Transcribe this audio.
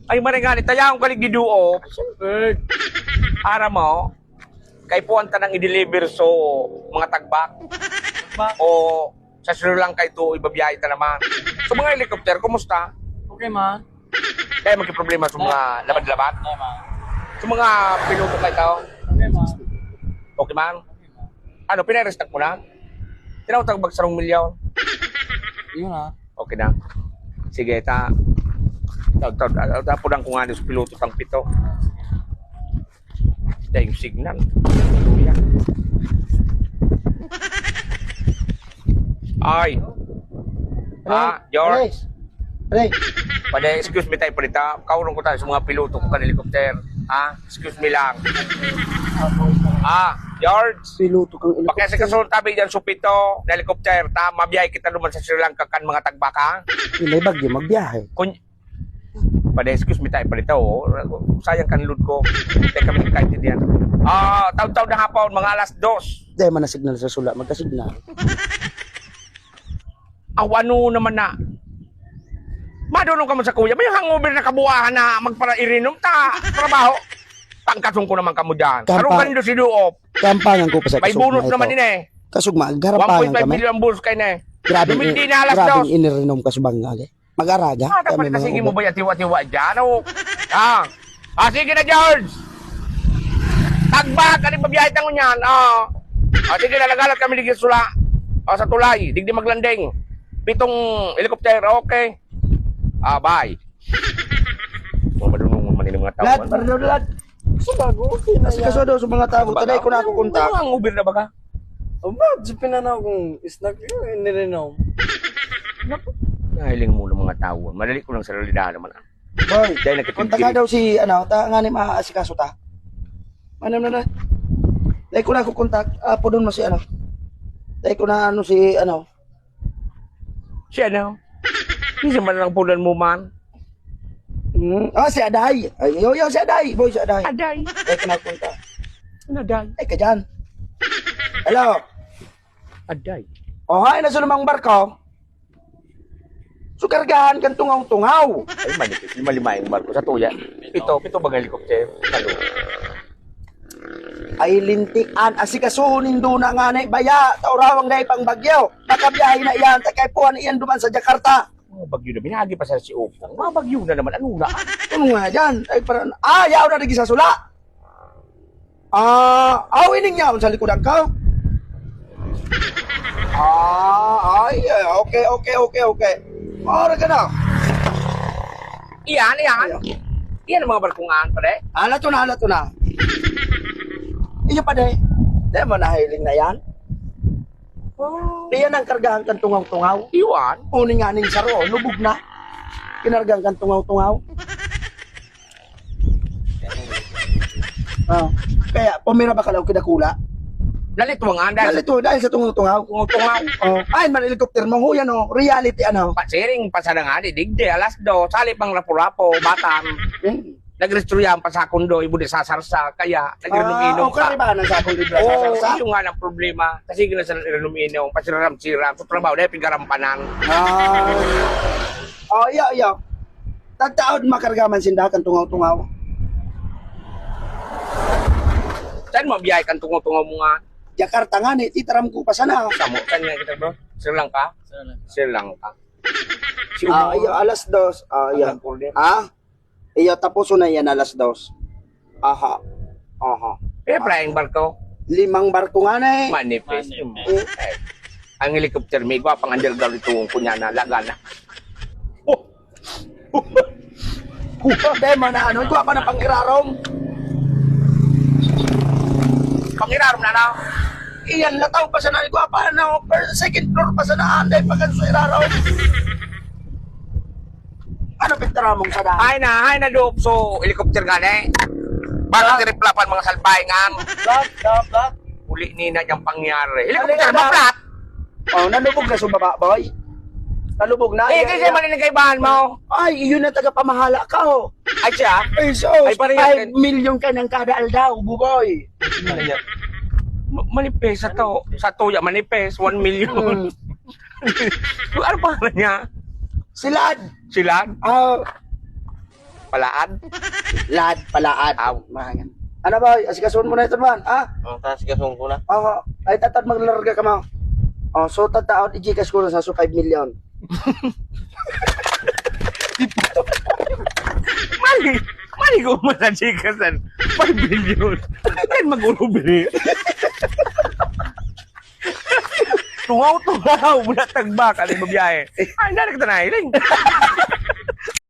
Ay maringali, tayang kalig giduo. Siyempre. Para mo, kay puwanta nang i-deliver so mga tagbak. Ba? O sa Sri Lanka ito, ibabiyahe ta naman. So mga helicopter, kumusta? Okay, ma. Kaya magkiproblema sa mga labad-labad. Okay, ma. Sa mga piloto kayo tao. Okay, ma. Okay man? Ano, pinarestak mo na? Tinawag bag sarong milyon. Yun na. Okay na. Sige, tapunan ko nga sa piloto tang pito. Dahil yung signal. Luya. Ay. George. Alex. Pada excuse me tayo palita. Kaurong ko tayo sa mga piloto ko kan helicopter. Excuse me lang. George. Piloto kang Bakit sa kasunod tabi dyan supito na helicopter, mabiyahe kita naman sa Sri Lanka kan mga tagbaka. May bagyo magbiyahe. Pada excuse me tayo palita, sayang kan load ko. Hindi kami nagkaintindihan. Taon-taon na hapon, mga alas 2. Dahil man na signal sa sula, magkasignal. Ano naman na. Madunong ka mo sa kuya. May hangover na kabuahan na magpara-irinom ta. Trabaho. Tangkasong ko naman kamo dyan. Karoon ka nito si Duop. Kampangan ko pa sa May kasugma bonus ito. naman din eh. Kasugma, garapangan 1.5 kami. million bonus kayo na eh. Grabe, Dumindi na alas grabe 2. inirinom ka sa bangali. Mag-araga. Dapat na sige mo ba yung tiwa-tiwa dyan? Sige na George. Tagbak, ano babiyahe tango niyan? Sige na, nagalat kami digit sula. Sa tulay, digdi maglanding. 7 helicopter, okay. Bye. Madunong man yung mga tao. Lad, para daw lad. Sabago, okay na Kasi yan. kaso daw sa mga tao, taday ko na ako kontak. Ang ubir na ba ka? Aba, di pinanaw kong snack yun, nirinaw. Nahiling mo ng mga tao. Madali ko lang sa realidad naman. Boy, Dahil kontak nga daw si, nga ni maaasikaso ta. Ano na na? Dahil ko na ako kontak, po doon mo si Dahil ko na Siya na. Hindi man lang pulan mo man. Si Aday. Ay, yo, si Aday. Boy, si Aday. Aday. Dahil ko na kontak. Aday. Ay, ka dyan. Hello. Aday. Hay, nasa lumang barko. Sukargahan kang tungaw-tungaw. Ay, manipis. Lima-lima yung barko sa tuya. Pito bang helicopter? Halo. Ay lintikan asikasuhunin do na nga na baya taurawang dahil pang bagyo nakabiyahe na iyan takay puan iyan duman sa Jakarta. Mga bagyo na. Binagi pa sa si Opong. Mga bagyo na naman. Ano na? Ano nga dyan? Ay parang yaw na nagi sa sula. Ining niya sa likodan ka. Okay. Ora ka na. Iyan. Iyan ang mga barkungan pa de. Ala to na. Iyo pa de. Di mo nahiling na yan. Diyan ang kargahan kang tungaw-tungaw. Iwan. Uning nga ning saro, lubog na. Kinargang kang tungaw-tungaw. Kaya, pumira ba ka lang kinakula? Nalituangan dahil Dahil sa tungaw-tungaw. tungaw. Ay, man helicopter mo, huyan reality Pasiring pasada nga di digde alas 2 sali pang rapo-rapo batan. Nagrestoryaan pa sa kondo ibu di sasarsa kaya nagrinom-inom Okay pa. ba na sa akong libra sa Yung nga ng problema kasi gina sa nagrinom-inom pasiram-siram sa trabaho dahil pigarampanan. Iya. Tagtaod makargaman sindakan tungaw-tungaw. Saan mabiyahe kan tungo-tungo mo nga? Jakarta nga ni, titaram ko pa sana. Samo, saan nga kita bro? Sri Lanka? Sri Lanka. Si Iya, alas 2. Iya. Iya, tapos na yan alas 2. Aha. Flying barko. 5 barko nga na eh. Manifest. Ang helicopter may pang underground itong kunya na lagana. Demo na ito pa na pangirarong. Pangirarom na na. Iyan lataw pa sana ito pa na second floor pa sana anday pa kan sa irarong. Ano pintaramong sa daan? Ay na doop so helicopter nga na eh. Bakit tiriplapan mga salbahingan? Black. Uli ni na niyang pangyari. Helicopter ba flat? Nalubog na sa baba, boy. Nalubog na. Kasi maninigaybahan mo. Ay, yun na tagapamahala ka, Ay siya? Ay, so, Ay, parehas 5 million ka ng kada aldaw, buboy. Manipes sa tuya manipes 1 million. Ano pa niya? Silad. Sila? Palaan. Lad, palaad. Aw. Mahangan. Ano ba, asikasuhan mo na ito man, ha? Ang taas gasong ko na. Ay tatad maglarga ka mo. So tataon i-Gcash ko na sa 5 million. Mali ko masachikasan. 5 billion. Ay, mag-urubiri. Tungaw. Muna tagbak. Alay, mabiyahe. Ay, hindi na kita nahiling.